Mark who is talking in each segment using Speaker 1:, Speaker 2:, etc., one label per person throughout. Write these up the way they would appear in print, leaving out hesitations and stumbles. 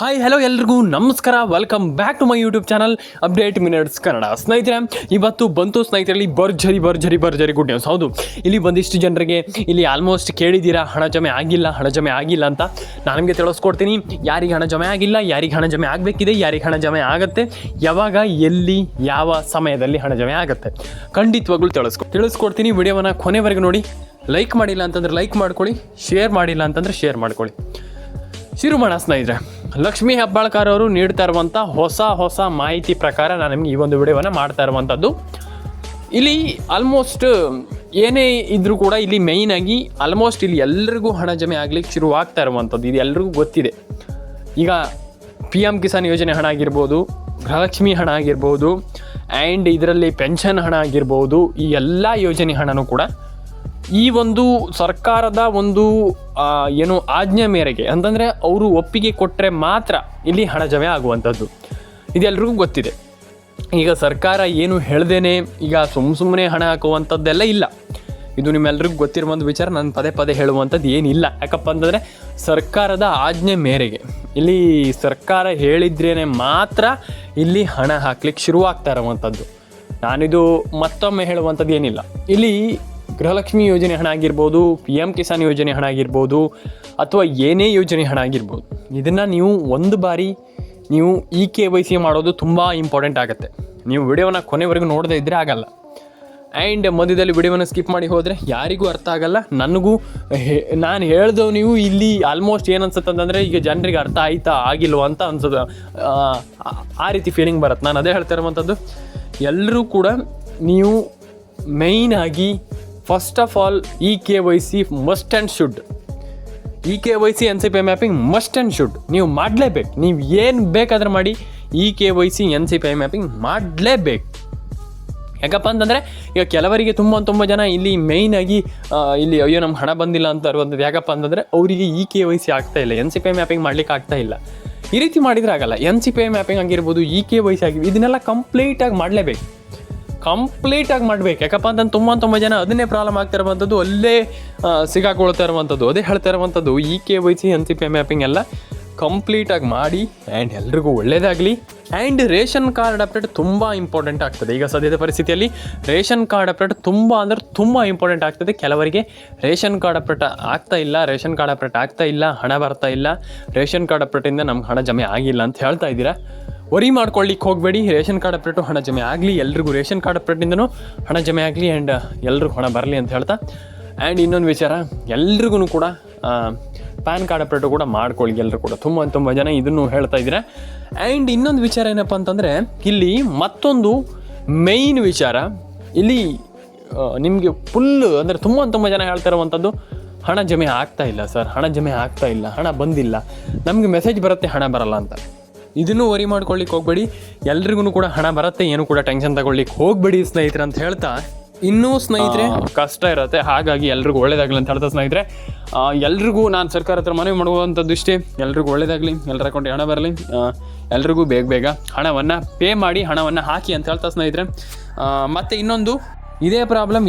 Speaker 1: Hi hello ಎಲ್ರಿಗೂ ನಮಸ್ಕಾರ, welcome back to my YouTube channel update minutes Kannada. ಸ್ನೇಹಿತರೆ, ಇವತ್ತು ಬಂತು ಸ್ನೇಹಿತರಲ್ಲಿ ಭರ್ಜರಿ ಗುಡ್ ನ್ಯೂಸ್. ಹೌದು, ಇಲ್ಲಿ ಒಂದಿಷ್ಟು ಜನರಿಗೆ ಇಲ್ಲಿ ಆಲ್ಮೋಸ್ಟ್ ಕೇಳಿದ್ದೀರಾ ಹಣ ಜಮೆ ಆಗಿಲ್ಲ ಅಂತ. ನಾನು ನಿಮಗೆ ತಿಳಿಸ್ಕೊಡ್ತೀನಿ ಯಾರಿಗೆ ಹಣ ಜಮೆ ಆಗಿಲ್ಲ, ಯಾರಿಗೆ ಹಣ ಜಮೆ ಆಗಬೇಕಿದೆ, ಯಾರಿಗೆ ಹಣ ಜಮೆ ಆಗುತ್ತೆ, ಯಾವಾಗ, ಎಲ್ಲಿ, ಯಾವ ಸಮಯದಲ್ಲಿ ಹಣ ಜಮೆ ಆಗುತ್ತೆ ಖಂಡಿತವಾಗ್ಲೂ ತಿಳಿಸ್ಕೊಡ್ತೀನಿ. ವಿಡಿಯೋವನ್ನು ಕೊನೆವರೆಗೂ ನೋಡಿ. ಲೈಕ್ ಮಾಡಿಲ್ಲ ಅಂತಂದರೆ ಲೈಕ್ ಮಾಡ್ಕೊಳ್ಳಿ, ಶೇರ್ ಮಾಡಿಲ್ಲ ಅಂತಂದರೆ ಶೇರ್ ಮಾಡ್ಕೊಳ್ಳಿ. ಶುರು ಮಾಡೋಣ ಸ್ನೇಹಿತರೆ. ಲಕ್ಷ್ಮೀ ಹೆಬ್ಬಾಳ್ಕರ್ ಅವರು ನೀಡ್ತಾ ಇರುವಂಥ ಹೊಸ ಮಾಹಿತಿ ಪ್ರಕಾರ ನಾನು ನಿಮಗೆ ಈ ಒಂದು ವಿಡಿಯೋವನ್ನು ಮಾಡ್ತಾ ಇರುವಂಥದ್ದು. ಇಲ್ಲಿ ಆಲ್ಮೋಸ್ಟ್ ಏನೇ ಇದ್ದರೂ ಕೂಡ ಇಲ್ಲಿ ಮೇಯ್ನಾಗಿ ಆಲ್ಮೋಸ್ಟ್ ಇಲ್ಲಿ ಎಲ್ರಿಗೂ ಹಣ ಜಮೆ ಆಗಲಿಕ್ಕೆ ಶುರುವಾಗ್ತಾ ಇರುವಂಥದ್ದು. ಇದು ಎಲ್ರಿಗೂ ಗೊತ್ತಿದೆ. ಈಗ PM ಕಿಸಾನ್ ಯೋಜನೆ ಹಣ ಆಗಿರ್ಬೋದು, ಗೃಹಲಕ್ಷ್ಮಿ ಹಣ ಆಗಿರ್ಬೋದು, ಆ್ಯಂಡ್ ಇದರಲ್ಲಿ ಪೆನ್ಷನ್ ಹಣ ಆಗಿರ್ಬೋದು, ಈ ಎಲ್ಲ ಯೋಜನೆ ಹಣನೂ ಕೂಡ ಈ ಒಂದು ಸರ್ಕಾರದ ಒಂದು ಏನು ಆಜ್ಞೆ ಮೇರೆಗೆ ಅಂತಂದರೆ ಅವರು ಒಪ್ಪಿಗೆ ಕೊಟ್ಟರೆ ಮಾತ್ರ ಇಲ್ಲಿ ಹಣ ಜಮೆ ಆಗುವಂಥದ್ದು. ಇದೆಲ್ರಿಗೂ ಗೊತ್ತಿದೆ. ಈಗ ಸರ್ಕಾರ ಏನು ಹೇಳ್ದೇನೆ ಈಗ ಸುಮ್ಮನೆ ಹಣ ಹಾಕುವಂಥದ್ದೆಲ್ಲ ಇಲ್ಲ. ಇದು ನಿಮ್ಮೆಲ್ರಿಗೂ ಗೊತ್ತಿರೋ ಒಂದು ವಿಚಾರ. ನಾನು ಪದೇ ಹೇಳುವಂಥದ್ದು ಏನಿಲ್ಲ. ಯಾಕಪ್ಪ ಅಂತಂದರೆ ಸರ್ಕಾರದ ಆಜ್ಞೆ ಮೇರೆಗೆ ಇಲ್ಲಿ ಸರ್ಕಾರ ಹೇಳಿದ್ರೇ ಮಾತ್ರ ಇಲ್ಲಿ ಹಣ ಹಾಕ್ಲಿಕ್ಕೆ ಶುರುವಾಗ್ತಾ ಇರುವಂಥದ್ದು. ನಾನಿದು ಮತ್ತೊಮ್ಮೆ ಹೇಳುವಂಥದ್ದು ಏನಿಲ್ಲ. ಇಲ್ಲಿ ಗೃಹಲಕ್ಷ್ಮಿ ಯೋಜನೆ ಹಣ ಆಗಿರ್ಬೋದು, PM ಕಿಸಾನ್ ಯೋಜನೆ ಹಣ ಆಗಿರ್ಬೋದು, ಅಥವಾ ಏನೇ ಯೋಜನೆ ಹಣ ಆಗಿರ್ಬೋದು, ಇದನ್ನು ನೀವು ಒಂದು ಬಾರಿ ನೀವು KYC ಮಾಡೋದು ತುಂಬ ಇಂಪಾರ್ಟೆಂಟ್ ಆಗುತ್ತೆ. ನೀವು ವಿಡಿಯೋನ ಕೊನೆವರೆಗೂ ನೋಡದೇ ಇದ್ದರೆ ಆಗಲ್ಲ. ಆ್ಯಂಡ್ ಮಧ್ಯದಲ್ಲಿ ವಿಡಿಯೋನ ಸ್ಕಿಪ್ ಮಾಡಿ ಹೋದರೆ ಯಾರಿಗೂ ಅರ್ಥ ಆಗಲ್ಲ. ನನಗೂ ನಾನು ಹೇಳ್ದವು ನೀವು ಇಲ್ಲಿ ಆಲ್ಮೋಸ್ಟ್ ಏನು ಅನ್ಸುತ್ತೆ ಅಂತಂದರೆ ಈಗ ಜನರಿಗೆ ಅರ್ಥ ಆಯ್ತಾ ಆಗಿಲ್ವ ಅಂತ ಅನ್ಸೋದು, ಆ ರೀತಿ ಫೀಲಿಂಗ್ ಬರುತ್ತೆ. ನಾನು ಅದೇ ಹೇಳ್ತಾ ಇರುವಂಥದ್ದು, ಎಲ್ಲರೂ ಕೂಡ ನೀವು ಮೇಯ್ನಾಗಿ first of all KYC must and should. KYC NCP mapping must and should ನೀವು ಮಾಡಲೇಬೇಕು. ನೀವು ಏನು ಬೇಕಾದ್ರೆ ಮಾಡಿ KYC NCP ಮ್ಯಾಪಿಂಗ್ ಮಾಡಲೇಬೇಕು. ಯಾಕಪ್ಪ ಅಂತಂದರೆ ಈಗ ಕೆಲವರಿಗೆ ತುಂಬ ಜನ ಇಲ್ಲಿ ಮೇಯ್ನಾಗಿ ಇಲ್ಲಿ ಅಯ್ಯೋ ನಮ್ಗೆ ಹಣ ಬಂದಿಲ್ಲ ಅಂತ ಇರುವಂಥದ್ದು. ಯಾಕಪ್ಪ ಅಂತಂದರೆ ಅವರಿಗೆ KYC ಆಗ್ತಾಯಿಲ್ಲ, NCP ಮ್ಯಾಪಿಂಗ್ ಮಾಡಲಿಕ್ಕೆ ಆಗ್ತಾಯಿಲ್ಲ. ಈ ರೀತಿ ಮಾಡಿದರೆ ಆಗಲ್ಲ. NCP ಮ್ಯಾಪಿಂಗ್ ಆಗಿರ್ಬೋದು, KYC ಆಗಿರ್ಬೋದು, ಇದನ್ನೆಲ್ಲ ಕಂಪ್ಲೀಟಾಗಿ ಮಾಡಲೇಬೇಕು. ಕಂಪ್ಲೀಟಾಗಿ ಮಾಡಬೇಕು. ಯಾಕಪ್ಪ ಅಂತಂದು ತುಂಬ ಜನ ಅದನ್ನೇ ಪ್ರಾಬ್ಲಮ್ ಆಗ್ತಾ ಇರುವಂಥದ್ದು, ಅಲ್ಲೇ ಸಿಗಾಕೊಳ್ತಾ ಇರುವಂಥದ್ದು. ಅದೇ ಹೇಳ್ತಾ ಇರುವಂಥದ್ದು KYC NCP ಮ್ಯಾಪಿಂಗ್ ಎಲ್ಲ ಕಂಪ್ಲೀಟಾಗಿ ಮಾಡಿ ಆ್ಯಂಡ್ ಎಲ್ರಿಗೂ ಒಳ್ಳೆಯದಾಗಲಿ. ಆ್ಯಂಡ್ ರೇಷನ್ ಕಾರ್ಡ್ ಅಪ್ಡೇಟ್ ತುಂಬ ಇಂಪಾರ್ಟೆಂಟ್ ಆಗ್ತದೆ. ಈಗ ಸದ್ಯದ ಪರಿಸ್ಥಿತಿಯಲ್ಲಿ ರೇಷನ್ ಕಾರ್ಡ್ ಅಪ್ಡೇಟ್ ತುಂಬ ಇಂಪಾರ್ಟೆಂಟ್ ಆಗ್ತದೆ. ಕೆಲವರಿಗೆ ರೇಷನ್ ಕಾರ್ಡ್ ಅಪ್ಡೇಟ್ ಆಗ್ತಾ ಇಲ್ಲ, ಹಣ ಬರ್ತಾ ಇಲ್ಲ, ರೇಷನ್ ಕಾರ್ಡ್ ಅಪ್ಡೇಟಿಂದ ನಮ್ಗೆ ಹಣ ಜಮೆ ಆಗಿಲ್ಲ ಅಂತ ಹೇಳ್ತಾ ಇದ್ದೀರಾ. ವರಿ ಮಾಡ್ಕೊಳ್ಳಿಕ್ಕೆ ಹೋಗಬೇಡಿ. ರೇಷನ್ ಕಾರ್ಡ್ ಅಪ್ಡೇಟು ಹಣ ಜಮೆ ಆಗಲಿ, ಎಲ್ರಿಗೂ ರೇಷನ್ ಕಾರ್ಡ್ ಅಪ್ಡೇಟಿಂದನೂ ಹಣ ಜಮೆ ಆಗಲಿ ಆ್ಯಂಡ್ ಎಲ್ರಿಗೂ ಹಣ ಬರಲಿ ಅಂತ ಹೇಳ್ತಾ. ಆ್ಯಂಡ್ ಇನ್ನೊಂದು ವಿಚಾರ, ಎಲ್ರಿಗೂ ಕೂಡ ಪ್ಯಾನ್ ಕಾರ್ಡ್ ಅಪ್ಡೇಟು ಕೂಡ ಮಾಡ್ಕೊಳ್ಳಿ. ಎಲ್ಲರೂ ಕೂಡ ತುಂಬ ಜನ ಇದನ್ನು ಹೇಳ್ತಾ ಇದ್ದೀರಾ. ಆ್ಯಂಡ್ ಇನ್ನೊಂದು ವಿಚಾರ ಏನಪ್ಪ ಅಂತಂದರೆ, ಇಲ್ಲಿ ಮತ್ತೊಂದು ಮೇಯ್ನ್ ವಿಚಾರ, ಇಲ್ಲಿ ನಿಮಗೆ ಫುಲ್ಲು ಅಂದರೆ ತುಂಬ ಜನ ಹೇಳ್ತಾ ಇರುವಂಥದ್ದು, ಹಣ ಜಮೆ ಆಗ್ತಾ ಇಲ್ಲ ಸರ್, ಹಣ ಜಮೆ ಆಗ್ತಾ ಇಲ್ಲ, ಹಣ ಬಂದಿಲ್ಲ, ನಮಗೆ ಮೆಸೇಜ್ ಬರುತ್ತೆ ಹಣ ಬರಲ್ಲ ಅಂತ. ಇದನ್ನು ವರಿ ಮಾಡ್ಕೊಳ್ಳಿಕ್ಕೆ ಹೋಗಬೇಡಿ. ಎಲ್ರಿಗೂ ಕೂಡ ಹಣ ಬರುತ್ತೆ, ಏನು ಕೂಡ ಟೆನ್ಷನ್ ತಗೊಳ್ಳಿಕ್ಕೆ ಹೋಗಬೇಡಿ ಸ್ನೇಹಿತರೆ ಅಂತ ಹೇಳ್ತಾ. ಇನ್ನೂ ಸ್ನೇಹಿತರೆ ಕಷ್ಟ ಇರುತ್ತೆ, ಹಾಗಾಗಿ ಎಲ್ರಿಗೂ ಒಳ್ಳೇದಾಗಲಿ ಅಂತ ಹೇಳ್ತಾ ಸ್ನೇಹಿತರೆ, ಎಲ್ರಿಗೂ ನಾನು ಸರ್ಕಾರ ಹತ್ರ ಮನವಿ ಮಾಡುವಂಥದ್ದು ಇಷ್ಟೇ, ಎಲ್ರಿಗೂ ಒಳ್ಳೇದಾಗಲಿ, ಎಲ್ಲರ ಅಕೌಂಟಿಗೆ ಹಣ ಬರಲಿ, ಎಲ್ರಿಗೂ ಬೇಗ ಹಣವನ್ನು ಪೇ ಮಾಡಿ ಹಣವನ್ನು ಹಾಕಿ ಅಂತ ಹೇಳ್ತಾ ಸ್ನೇಹಿತರೆ. ಮತ್ತು ಇನ್ನೊಂದು ಇದೇ ಪ್ರಾಬ್ಲಮ್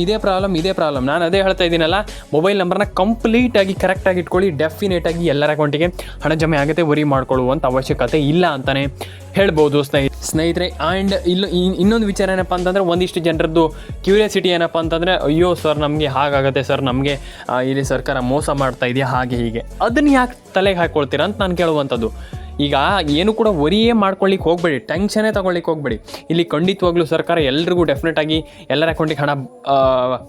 Speaker 1: ನಾನು ಅದೇ ಹೇಳ್ತಾ ಇದ್ದೀನಲ್ಲ, ಮೊಬೈಲ್ ನಂಬರ್ನ ಕಂಪ್ಲೀಟಾಗಿ ಕರೆಕ್ಟಾಗಿ ಇಟ್ಕೊಳ್ಳಿ. ಡೆಫಿನೆಟಾಗಿ ಎಲ್ಲರ ಅಕೌಂಟಿಗೆ ಹಣ ಜಮೆ ಆಗುತ್ತೆ, ವರಿ ಮಾಡ್ಕೊಳ್ಳುವಂಥ ಅವಶ್ಯಕತೆ ಇಲ್ಲ ಅಂತಲೇ ಹೇಳ್ಬೋದು ಸ್ನೇಹಿತರೆ. ಆ್ಯಂಡ್ ಇನ್ನೊಂದು ವಿಚಾರ ಏನಪ್ಪ ಅಂತಂದರೆ, ಒಂದಿಷ್ಟು ಜನರದ್ದು ಕ್ಯೂರಿಯಾಸಿಟಿ ಏನಪ್ಪ ಅಂತಂದರೆ, ಅಯ್ಯೋ ಸರ್ ನಮಗೆ ಹಾಗಾಗುತ್ತೆ ಸರ್, ನಮಗೆ ಇಲ್ಲಿ ಸರ್ಕಾರ ಮೋಸ ಮಾಡ್ತಾ ಇದೆಯಾ, ಹಾಗೆ ಹೀಗೆ, ಅದನ್ನು ಯಾಕೆ ತಲೆಗೆ ಹಾಕ್ಕೊಳ್ತೀರಾ ಅಂತ ನಾನು ಕೇಳುವಂಥದ್ದು. ಈಗ ಏನು ಕೂಡ ವರಿಯೇ ಮಾಡ್ಕೊಳ್ಳಿಕ್ಕೆ ಹೋಗಬೇಡಿ, ಟೆನ್ಷನ್ನೇ ತೊಗೊಳ್ಳಿಕ್ಕೆ ಹೋಗಬೇಡಿ. ಇಲ್ಲಿ ಖಂಡಿತವಾಗ್ಲೂ ಸರ್ಕಾರ ಎಲ್ರಿಗೂ ಡೆಫಿನೆಟಾಗಿ ಎಲ್ಲರ ಅಕೌಂಟಿಗೆ ಹಣ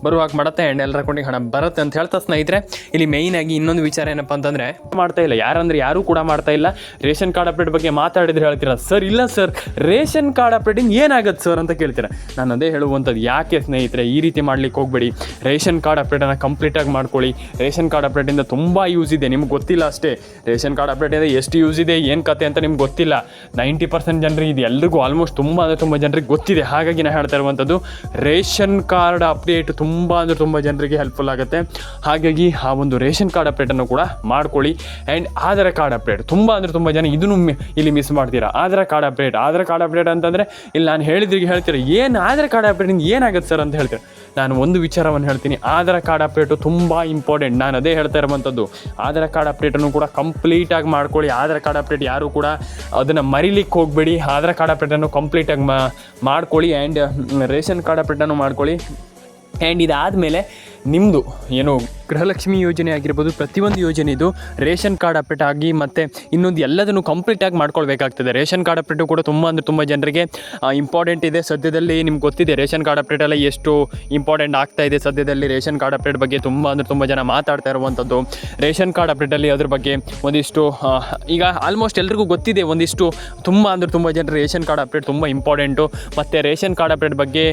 Speaker 1: ಬರುವಾಗ ಮಾಡುತ್ತೆ ಆ್ಯಂಡ್ ಎಲ್ಲರ ಅಕೌಂಟಿಗೆ ಹಣ ಬರುತ್ತೆ ಅಂತ ಹೇಳ್ತಾ ಸ್ನೇಹಿತರೆ. ಇಲ್ಲಿ ಮೇಯ್ನಾಗಿ ಇನ್ನೊಂದು ವಿಚಾರ ಏನಪ್ಪ ಅಂತಂದರೆ, ಮಾಡ್ತಾ ಇಲ್ಲ ಯಾರೂ ಕೂಡ ಮಾಡ್ತಾ ಇಲ್ಲ. ರೇಷನ್ ಕಾರ್ಡ್ ಅಪ್ಡೇಟ್ ಬಗ್ಗೆ ಮಾತಾಡಿದ್ರೆ ಹೇಳ್ತೀರಾ ಸರ್, ಇಲ್ಲ ಸರ್ ರೇಷನ್ ಕಾರ್ಡ್ ಅಪ್ಡೇಟಿಂಗ್ ಏನಾಗುತ್ತೆ ಸರ್ ಅಂತ ಕೇಳ್ತೀರಾ. ನಾನು ಅದೇ ಹೇಳುವಂಥದ್ದು, ಯಾಕೆ ಸ್ನೇಹಿತರೆ ಈ ರೀತಿ ಮಾಡ್ಲಿಕ್ಕೆ ಹೋಗಬೇಡಿ. ರೇಷನ್ ಕಾರ್ಡ್ ಅಪ್ಡೇಟನ್ನು ಕಂಪ್ಲೀಟಾಗಿ ಮಾಡ್ಕೊಳ್ಳಿ. ರೇಷನ್ ಕಾರ್ಡ್ ಅಪ್ಡೇಟಿಂದ ತುಂಬ ಯೂಸ್ ಇದೆ, ನಿಮ್ಗೆ ಗೊತ್ತಿಲ್ಲ ಅಷ್ಟೇ. ರೇಷನ್ ಕಾರ್ಡ್ ಅಪ್ಡೇಟಿಂದ ಎಷ್ಟು ಯೂಸ್ ಇದೆ, ಏನು ಕತೆ ಅಂತ ನಿಮ್ಗೆ ಗೊತ್ತಿಲ್ಲ. 90% ಜನರಿಗೆ ಇದು ಎಲ್ರಿಗೂ ಆಲ್ಮೋಸ್ಟ್ ತುಂಬ ಜನರಿಗೆ ಗೊತ್ತಿದೆ. ಹಾಗಾಗಿ ನಾನು ಹೇಳ್ತಾ ಇರುವಂಥದ್ದು, ರೇಷನ್ ಕಾರ್ಡ್ ಅಪ್ಡೇಟ್ ತುಂಬ ಜನರಿಗೆ ಹೆಲ್ಪ್ಫುಲ್ ಆಗುತ್ತೆ. ಹಾಗಾಗಿ ಆ ಒಂದು ರೇಷನ್ ಕಾರ್ಡ್ ಅಪ್ಡೇಟನ್ನು ಕೂಡ ಮಾಡ್ಕೊಳ್ಳಿ. ಆ್ಯಂಡ್ ಆಧಾರ್ ಕಾರ್ಡ್ ಅಪ್ಡೇಟ್ ತುಂಬ ಜನ ಇದನ್ನು ಇಲ್ಲಿ ಮಿಸ್ ಮಾಡ್ತೀರಾ. ಆಧಾರ್ ಕಾರ್ಡ್ ಅಪ್ಡೇಟ್ ಅಂತಂದರೆ ಇಲ್ಲಿ ನಾನು ಹೇಳ್ತೀರಾ, ಏನು ಆಧಾರ್ ಕಾರ್ಡ್ ಅಪ್ಡೇಟಿಂದ ಏನಾಗುತ್ತೆ ಸರ್ ಅಂತ ಹೇಳ್ತೀರಾ. ನಾನು ಒಂದು ವಿಚಾರವನ್ನು ಹೇಳ್ತೀನಿ, ಆಧಾರ್ ಕಾರ್ಡ್ ಅಪ್ಡೇಟು ತುಂಬ ಇಂಪಾರ್ಟೆಂಟ್. ನಾನು ಅದೇ ಹೇಳ್ತಾ ಇರುವಂಥದ್ದು, ಆಧಾರ್ ಕಾರ್ಡ್ ಅಪ್ಡೇಟನ್ನು ಕೂಡ ಕಂಪ್ಲೀಟಾಗಿ ಮಾಡ್ಕೊಳ್ಳಿ. ಆಧಾರ್ ಕಾರ್ಡ್ ಅಪ್ಡೇಟ್ ಅಪ್ಡೇಟ್ ಯಾರು ಕೂಡ ಅದನ್ನು ಮರಿಲಿಕ್ಕೆ ಹೋಗಬೇಡಿ. ಆಧಾರ್ ಕಾರ್ಡ್ ಅಪ್ಡೇಟನ್ನು ಕಂಪ್ಲೀಟಾಗಿ ಮಾಡ್ಕೊಳ್ಳಿ ಆ್ಯಂಡ್ ರೇಷನ್ ಕಾರ್ಡ್ ಅಪ್ಡೇಟನ್ನು ಮಾಡ್ಕೊಳ್ಳಿ. ಆ್ಯಂಡ್ ಇದಾದಮೇಲೆ ನಿಮ್ಮದು ಏನು ಗೃಹಲಕ್ಷ್ಮಿ ಯೋಜನೆ ಆಗಿರ್ಬೋದು, ಪ್ರತಿಯೊಂದು ಯೋಜನೆ ಇದು ರೇಷನ್ ಕಾರ್ಡ್ ಅಪ್ಡೇಟ್ ಆಗಿ ಮತ್ತು ಇನ್ನೊಂದು ಎಲ್ಲದನ್ನು ಕಂಪ್ಲೀಟಾಗಿ ಮಾಡ್ಕೊಳ್ಬೇಕಾಗ್ತದೆ. ರೇಷನ್ ಕಾರ್ಡ್ ಅಪ್ಡೇಟು ಕೂಡ ತುಂಬ ಜನರಿಗೆ ಇಂಪಾರ್ಟೆಂಟ್ ಇದೆ. ಸದ್ಯದಲ್ಲಿ ನಿಮ್ಗೆ ಗೊತ್ತಿದೆ ರೇಷನ್ ಕಾರ್ಡ್ ಅಪ್ಡೇಟ್ ಎಲ್ಲ ಎಷ್ಟು ಇಂಪಾರ್ಟೆಂಟ್ ಆಗ್ತಾ ಇದೆ. ಸದ್ಯದಲ್ಲಿ ರೇಷನ್ ಕಾರ್ಡ್ ಅಪ್ಡೇಟ್ ಬಗ್ಗೆ ತುಂಬ ಜನ ಮಾತಾಡ್ತಾ ಇರುವಂಥದ್ದು. ರೇಷನ್ ಕಾರ್ಡ್ ಅಪ್ಡೇಟಲ್ಲಿ ಅದ್ರ ಬಗ್ಗೆ ಒಂದಿಷ್ಟು ಈಗ ಆಲ್ಮೋಸ್ಟ್ ಎಲ್ರಿಗೂ ಗೊತ್ತಿದೆ. ಒಂದಿಷ್ಟು ತುಂಬ ಜನರು ರೇಷನ್ ಕಾರ್ಡ್ ಅಪ್ಡೇಟ್ ತುಂಬ ಇಂಪಾರ್ಟೆಂಟು. ಮತ್ತು ರೇಷನ್ ಕಾರ್ಡ್ ಅಪ್ಡೇಟ್ ಬಗ್ಗೆ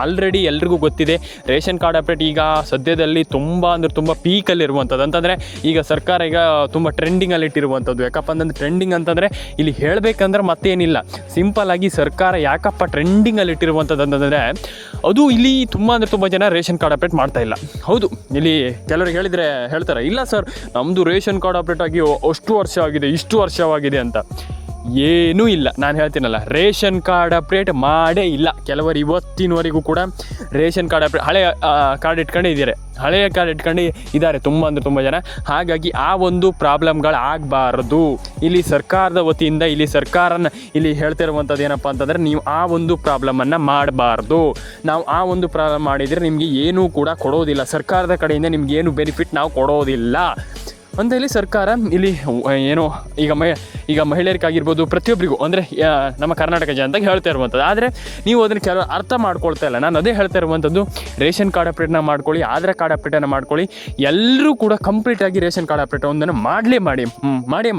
Speaker 1: ಆಲ್ರೆಡಿ ಎಲ್ರಿಗೂ ಗೊತ್ತಿದೆ. ರೇಷನ್ ಕಾರ್ಡ್ ಅಪ್ಡೇಟ್ ಈಗ ಸದ್ಯದಲ್ಲಿ ತುಂಬ ಪೀಕಲ್ಲಿರುವಂಥದ್ದು. ಅಂತಂದರೆ ಈಗ ಸರ್ಕಾರ ಈಗ ತುಂಬ ಟ್ರೆಂಡಿಂಗಲ್ಲಿ ಇಟ್ಟಿರುವಂಥದ್ದು. ಯಾಕಪ್ಪ ಅಂತಂದರೆ ಟ್ರೆಂಡಿಂಗ್ ಅಂತಂದರೆ ಇಲ್ಲಿ ಹೇಳಬೇಕಂದ್ರೆ ಮತ್ತೇನಿಲ್ಲ, ಸಿಂಪಲ್ಲಾಗಿ ಸರ್ಕಾರ ಯಾಕಪ್ಪ ಟ್ರೆಂಡಿಂಗಲ್ಲಿ ಇಟ್ಟಿರುವಂಥದ್ದು ಅಂತಂದರೆ ಅದು ಇಲ್ಲಿ ತುಂಬ ಜನ ರೇಷನ್ ಕಾರ್ಡ್ ಅಪ್ಡೇಟ್ ಮಾಡ್ತಾ ಇಲ್ಲ. ಹೌದು, ಇಲ್ಲಿ ಕೆಲವ್ರಿಗೆ ಹೇಳ್ತಾರೆ ಇಲ್ಲ ಸರ್ ನಮ್ಮದು ರೇಷನ್ ಕಾರ್ಡ್ ಅಪ್ಡೇಟ್ ಆಗಿ ಅಷ್ಟು ವರ್ಷ ಆಗಿದೆ, ಇಷ್ಟು ವರ್ಷವಾಗಿದೆ ಅಂತ. ಏನೂ ಇಲ್ಲ. ನಾನು ಹೇಳ್ತೀನಲ್ಲ, ರೇಷನ್ ಕಾರ್ಡ್ ಅಪ್ಡೇಟ್ ಮಾಡೇ ಇಲ್ಲ. ಕೆಲವರು ಇವತ್ತಿನವರೆಗೂ ಕೂಡ ರೇಷನ್ ಕಾರ್ಡ್ ಅಪ್ಡೇಟ್ ಹಳೆಯ ಕಾರ್ಡ್ ಇಟ್ಕೊಂಡು ಇದ್ದಾರೆ ತುಂಬ ಜನ. ಹಾಗಾಗಿ ಆ ಒಂದು ಪ್ರಾಬ್ಲಮ್ಗಳು ಆಗಬಾರ್ದು. ಇಲ್ಲಿ ಸರ್ಕಾರದ ವತಿಯಿಂದ ಇಲ್ಲಿ ಹೇಳ್ತಿರುವಂಥದ್ದು ಏನಪ್ಪ ಅಂತಂದರೆ, ನೀವು ಆ ಒಂದು ಪ್ರಾಬ್ಲಮನ್ನು ಮಾಡಬಾರ್ದು. ನಾವು ಆ ಒಂದು ಪ್ರಾಬ್ಲಮ್ ಮಾಡಿದರೆ ನಿಮಗೆ ಏನೂ ಕೂಡ ಕೊಡೋದಿಲ್ಲ. ಸರ್ಕಾರದ ಕಡೆಯಿಂದ ನಿಮಗೇನು ಬೆನಿಫಿಟ್ ನಾವು ಕೊಡೋದಿಲ್ಲ ಅಂತ ಇಲ್ಲಿ ಸರ್ಕಾರ ಇಲ್ಲಿ ಏನೋ ಈಗ ಮಹಿಳೆಯರಿಗಾಗಿರ್ಬೋದು, ಪ್ರತಿಯೊಬ್ಬರಿಗೂ ಅಂದರೆ ನಮ್ಮ ಕರ್ನಾಟಕ ಜನತೆಗೆ ಹೇಳ್ತಾ ಇರುವಂಥದ್ದು. ಆದರೆ ನೀವು ಅದನ್ನು ಕೆಲವು ಅರ್ಥ ಮಾಡ್ಕೊಳ್ತಾ ಇಲ್ಲ. ನಾನು ಅದೇ ಹೇಳ್ತಾ ಇರುವಂಥದ್ದು, ರೇಷನ್ ಕಾರ್ಡ್ ಅಪ್ಡೇಟ್ನ ಮಾಡ್ಕೊಳ್ಳಿ, ಆಧಾರ್ ಕಾರ್ಡ್ ಅಪ್ಡೇಟನ್ನು ಮಾಡ್ಕೊಳ್ಳಿ. ಎಲ್ಲರೂ ಕೂಡ ಕಂಪ್ಲೀಟಾಗಿ ರೇಷನ್ ಕಾರ್ಡ್ ಅಪ್ಡೇಟ್ ಒಂದನ್ನು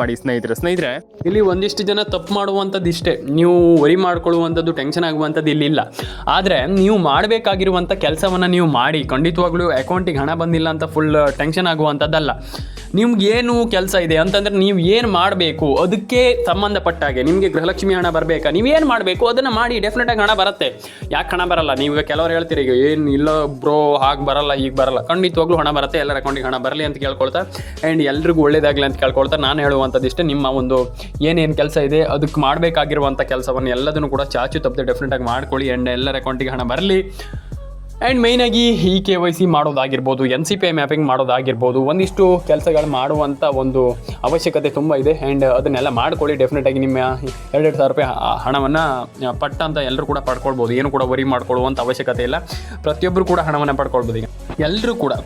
Speaker 1: ಮಾಡಿ ಸ್ನೇಹಿತರೆ. ಇಲ್ಲಿ ಒಂದಿಷ್ಟು ಜನ ತಪ್ಪು ಮಾಡುವಂಥದ್ದು ಇಷ್ಟೇ, ನೀವು ವರಿ ಮಾಡ್ಕೊಳ್ಳುವಂಥದ್ದು, ಟೆನ್ಷನ್ ಆಗುವಂಥದ್ದು ಇಲ್ಲಿಲ್ಲ. ಆದರೆ ನೀವು ಮಾಡಬೇಕಾಗಿರುವಂಥ ಕೆಲಸವನ್ನು ನೀವು ಮಾಡಿ. ಖಂಡಿತವಾಗ್ಲೂ ಅಕೌಂಟಿಗೆ ಹಣ ಬಂದಿಲ್ಲ ಅಂತ ಫುಲ್ ಟೆನ್ಷನ್ ಆಗುವಂಥದ್ದಲ್ಲ. ನಿಮ್ಗೇನು ಕೆಲಸ ಇದೆ ಅಂತಂದರೆ ನೀವು ಏನು ಮಾಡಬೇಕು, ಅದಕ್ಕೆ ಸಂಬಂಧಪಟ್ಟಾಗೆ ನಿಮಗೆ ಗೃಹಲಕ್ಷ್ಮಿ ಹಣ ಬರಬೇಕಾ, ನೀವೇನು ಮಾಡಬೇಕು ಅದನ್ನು ಮಾಡಿ. ಡೆಫಿನೆಟಾಗಿ ಹಣ ಬರುತ್ತೆ. ಯಾಕೆ ಹಣ ಬರಲ್ಲ? ನೀವು ಕೆಲವರು ಹೇಳ್ತೀರಿ ಈಗ ಏನು ಇಲ್ಲ ಬ್ರೋ ಹಾಗೆ ಬರಲ್ಲ ಹೀಗೆ ಬರಲ್ಲ. ಖಂಡಿತವಾಗ್ಲೂ ಹಣ ಬರುತ್ತೆ. ಎಲ್ಲರ ಅಕೌಂಟಿಗೆ ಹಣ ಬರಲಿ ಅಂತ ಕೇಳ್ಕೊಳ್ತಾ ಆ್ಯಂಡ್ ಎಲ್ರಿಗೂ ಒಳ್ಳೇದಾಗಲಿ ಅಂತ ಕೇಳ್ಕೊಳ್ತಾ ನಾನು ಹೇಳುವಂಥದ್ದು ಇಷ್ಟೇ, ನಿಮ್ಮ ಒಂದು ಏನೇನು ಕೆಲಸ ಇದೆ ಅದಕ್ಕೆ ಮಾಡಬೇಕಾಗಿರುವಂಥ ಕೆಲಸವನ್ನು ಎಲ್ಲದನ್ನು ಕೂಡ ಚಾಚು ತಪ್ಪದೆ ಡೆಫಿನೆಟಾಗಿ ಮಾಡ್ಕೊಳ್ಳಿ ಆ್ಯಂಡ್ ಎಲ್ಲರ ಅಕೌಂಟಿಗೆ ಹಣ ಬರಲಿ. ಆ್ಯಂಡ್ ಮೈನಾಗಿ ಈ KYC ಮಾಡೋದಾಗಿರ್ಬೋದು, NCPI ಮ್ಯಾಪಿಂಗ್ ಮಾಡೋದಾಗಿರ್ಬೋದು, ಒಂದಿಷ್ಟು ಕೆಲಸಗಳು ಮಾಡುವಂಥ ಒಂದು ಅವಶ್ಯಕತೆ ತುಂಬ ಇದೆ. ಆ್ಯಂಡ್ ಅದನ್ನೆಲ್ಲ ಮಾಡ್ಕೊಳ್ಳಿ. ಡೆಫಿನೆಟಾಗಿ ನಿಮ್ಮ 2,000 ರೂಪಾಯಿ ಹಣವನ್ನು ಅಂತ ಎಲ್ಲರೂ ಕೂಡ ಪಡ್ಕೊಳ್ಬೋದು. ಏನು ಕೂಡ ವರಿ ಮಾಡ್ಕೊಳ್ಳುವಂಥ ಅವಶ್ಯಕತೆ ಇಲ್ಲ. ಪ್ರತಿಯೊಬ್ಬರು ಕೂಡ ಹಣವನ್ನು ಪಡ್ಕೊಳ್ಬೋದು. ಈಗ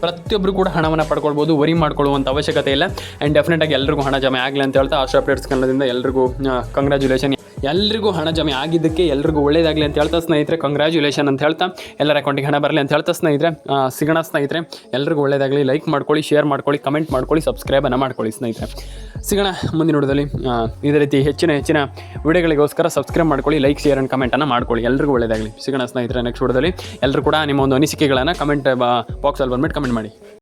Speaker 1: ಪ್ರತಿಯೊಬ್ಬರು ಕೂಡ ಹಣವನ್ನು ಪಡ್ಕೊಳ್ಬೋದು. ವರಿ ಮಾಡ್ಕೊಳ್ಳುವಂಥ ಅವಶ್ಯಕತೆ ಇಲ್ಲ. ಆ್ಯಂಡ್ ಡೆಫಿನೆಟಾಗಿ ಎಲ್ರಿಗೂ ಹಣ ಜಮೆ ಆಗಲಿ ಅಂತ ಹೇಳ್ತಾ ಆಶಾ ಅಪ್ಡೇಟ್ಸ್ ಕನ್ನಡದಿಂದ ಎಲ್ರಿಗೂ ಕಂಗ್ರ್ಯಾಚುಲೇಷನ್. ಎಲ್ರಿಗೂ ಹಣ ಜಮೆ ಆಗಿದ್ದಕ್ಕೆ ಎಲ್ರಿಗೂ ಒಳ್ಳೇದಾಗಲಿ ಅಂತ ಹೇಳ್ತಾ ಸ್ನೇಹಿತರೆ, ಕಂಗ್ರ್ಯಾಚುಲೇಷನ್ ಅಂತ ಹೇಳ್ತಾ ಎಲ್ಲರ ಅಕೌಂಟಿಗೆ ಹಣ ಬರಲಿ ಅಂತ ಹೇಳ್ತಾ ಸ್ನೇಹಿತರೆ, ಸಿಗೋಣ ಸ್ನೇಹಿತರೆ. ಎಲ್ರಿಗೂ ಒಳ್ಳೇದಾಗಲಿ. ಲೈಕ್ ಮಾಡ್ಕೊಳ್ಳಿ, ಶೇರ್ ಮಾಡ್ಕೊಳ್ಳಿ, ಕಮೆಂಟ್ ಮಾಡ್ಕೊಳ್ಳಿ, ಸಬ್ಸ್ಕ್ರೈಬನ್ನು ಮಾಡ್ಕೊಳ್ಳಿ ಸ್ನೇಹಿತರೆ. ಸಿಗೋಣ ಮುಂದಿನ ವಿಡಿಯೋದಲ್ಲಿ. ಇದೇ ರೀತಿ ಹೆಚ್ಚಿನ ವಿಡಿಯೋಗಳಿಗೋಸ್ಕರ ಸಬ್ಸ್ಕ್ರೈಬ್ ಮಾಡ್ಕೊಳ್ಳಿ, ಲೈಕ್, ಶೇರ್ ಆ್ಯಂಡ್ ಕಮೆಂಟನ್ನು ಮಾಡ್ಕೊಳ್ಳಿ. ಎಲ್ರಿಗೂ ಒಳ್ಳೇದಾಗಲಿ. ಸಿಗೋಣ ಸ್ನೇಹಿತರೆ ನೆಕ್ಸ್ಟ್ ವಿಡಿಯೋದಲ್ಲಿ. ಎಲ್ಲರೂ ಕೂಡ ನಿಮ್ಮ ಒಂದು ಅನಿಸಿಕೆಗಳನ್ನು ಕಮೆಂಟ್ ಬಾಕ್ಸಲ್ಲಿ ಬಂದುಬಿಟ್ಟು ಕಮೆಂಟ್ ಮಾಡಿ.